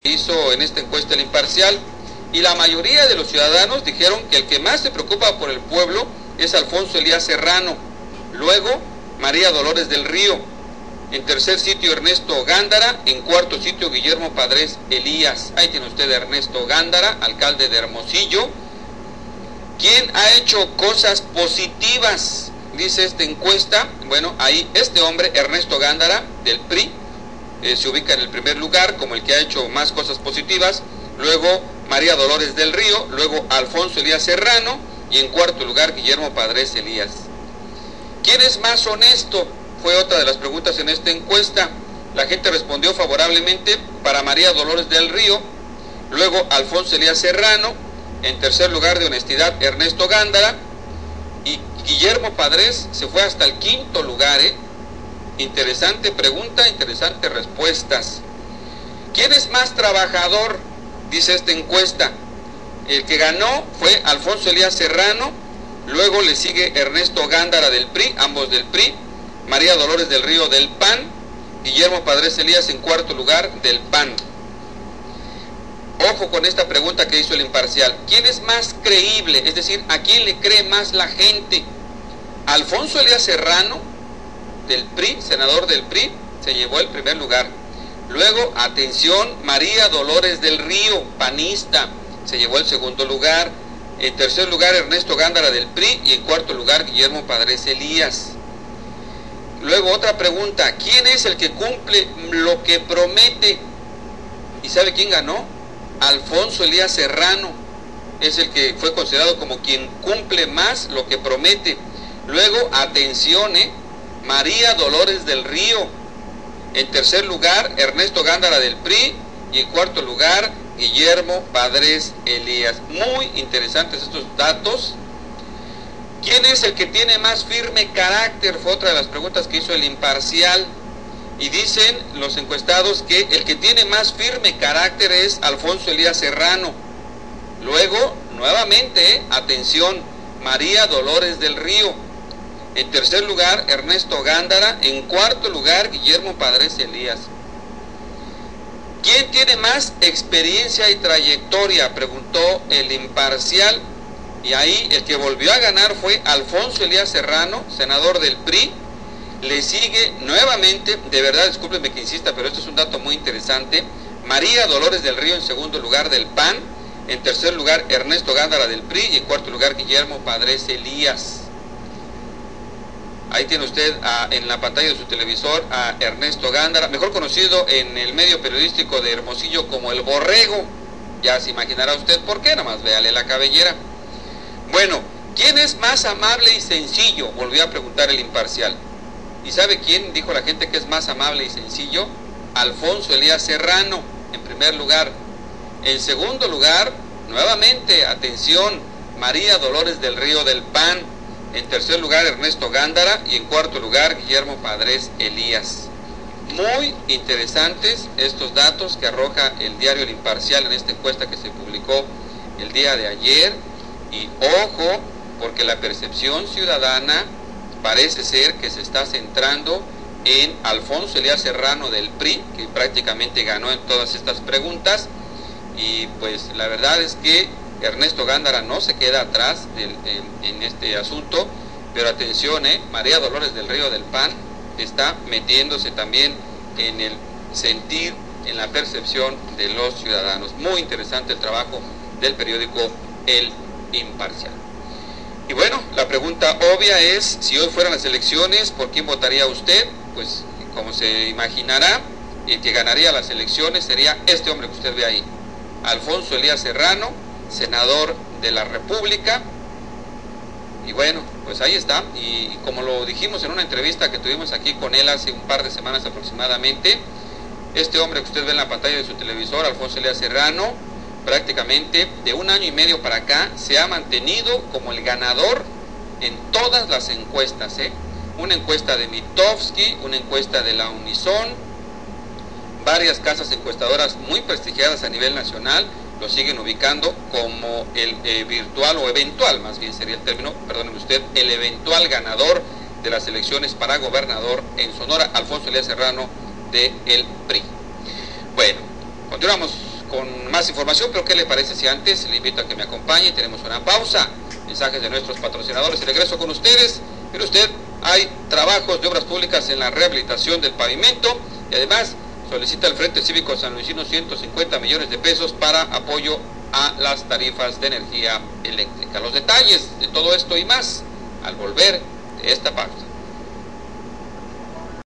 hizo en esta encuesta El Imparcial, y la mayoría de los ciudadanos dijeron que el que más se preocupa por el pueblo es Alfonso Elías Serrano, luego María Dolores del Río, en tercer sitio Ernesto Gándara, en cuarto sitio Guillermo Padres Elías. Ahí tiene usted a Ernesto Gándara, alcalde de Hermosillo. ¿Quién ha hecho cosas positivas? Dice esta encuesta. Bueno, ahí este hombre, Ernesto Gándara, del PRI, se ubica en el primer lugar como el que ha hecho más cosas positivas, luego María Dolores del Río, luego Alfonso Elías Serrano y en cuarto lugar Guillermo Padres Elías. ¿Quién es más honesto? Fue otra de las preguntas en esta encuesta. La gente respondió favorablemente para María Dolores del Río, luego Alfonso Elías Serrano, en tercer lugar de honestidad Ernesto Gándara, y Guillermo Padres se fue hasta el quinto lugar. Interesante pregunta, interesantes respuestas. ¿Quién es más trabajador? Dice esta encuesta. El que ganó fue Alfonso Elías Serrano, luego le sigue Ernesto Gándara del PRI, ambos del PRI, María Dolores del Río del PAN, Guillermo Padres Elías en cuarto lugar del PAN. Ojo con esta pregunta que hizo El Imparcial. ¿Quién es más creíble? Es decir, ¿a quién le cree más la gente? Alfonso Elías Serrano, del PRI, senador del PRI, se llevó el primer lugar. Luego, atención, María Dolores del Río, panista, se llevó el segundo lugar. En tercer lugar, Ernesto Gándara del PRI y en cuarto lugar, Guillermo Padres Elías. Luego, otra pregunta, ¿quién es el que cumple lo que promete? ¿Y sabe quién ganó? Alfonso Elías Serrano, es el que fue considerado como quien cumple más lo que promete. Luego, atención, María Dolores del Río. En tercer lugar, Ernesto Gándara del PRI y en cuarto lugar, Guillermo Padres Elías. Muy interesantes estos datos. ¿Quién es el que tiene más firme carácter? Fue otra de las preguntas que hizo El Imparcial. Y dicen los encuestados que el que tiene más firme carácter es Alfonso Elías Serrano. Luego, nuevamente, atención, María Dolores del Río. En tercer lugar, Ernesto Gándara. En cuarto lugar, Guillermo Padres Elías. ¿Quién tiene más experiencia y trayectoria? Preguntó El Imparcial. Y ahí el que volvió a ganar fue Alfonso Elías Serrano, senador del PRI. Le sigue nuevamente, de verdad, discúlpenme que insista, pero esto es un dato muy interesante, María Dolores del Río en segundo lugar del PAN. En tercer lugar, Ernesto Gándara del PRI. Y en cuarto lugar, Guillermo Padres Elías. Ahí tiene usted en la pantalla de su televisor a Ernesto Gándara, mejor conocido en el medio periodístico de Hermosillo como El Borrego. Ya se imaginará usted por qué, nada más véale la cabellera. Bueno, ¿quién es más amable y sencillo? Volvió a preguntar El Imparcial. ¿Y sabe quién dijo la gente que es más amable y sencillo? Alfonso Elías Serrano, en primer lugar. En segundo lugar, nuevamente, atención, María Dolores del Río del PAN. En tercer lugar, Ernesto Gándara. Y en cuarto lugar, Guillermo Padres Elías. Muy interesantes estos datos que arroja el diario El Imparcial en esta encuesta que se publicó el día de ayer. Y ojo, porque la percepción ciudadana parece ser que se está centrando en Alfonso Elías Serrano del PRI, que prácticamente ganó en todas estas preguntas. Y pues la verdad es que Ernesto Gándara no se queda atrás en este asunto, pero atención, María Dolores del Río del PAN está metiéndose también en el sentir, en la percepción de los ciudadanos. Muy interesante el trabajo del periódico El Imparcial. Y bueno, la pregunta obvia es, si hoy fueran las elecciones, ¿por quién votaría usted? Pues como se imaginará, el que ganaría las elecciones sería este hombre que usted ve ahí, Alfonso Elías Serrano, senador de la República. Y bueno, pues ahí está. Y como lo dijimos en una entrevista que tuvimos aquí con él hace un par de semanas aproximadamente, este hombre que usted ve en la pantalla de su televisor, Alfonso Elías Serrano, prácticamente de un año y medio para acá se ha mantenido como el ganador en todas las encuestas, Una encuesta de Mitofsky, una encuesta de la Unison, varias casas encuestadoras muy prestigiadas a nivel nacional lo siguen ubicando como el virtual o eventual, más bien sería el término, perdóneme usted, el eventual ganador de las elecciones para gobernador en Sonora, Alfonso Elías Serrano del PRI. Bueno, continuamos con más información, pero ¿qué le parece si antes le invito a que me acompañe? Tenemos una pausa, mensajes de nuestros patrocinadores y regreso con ustedes. Mire usted, hay trabajos de obras públicas en la rehabilitación del pavimento y además solicita el Frente Cívico Sanluisino 150 millones de pesos para apoyo a las tarifas de energía eléctrica. Los detalles de todo esto y más al volver de esta pausa.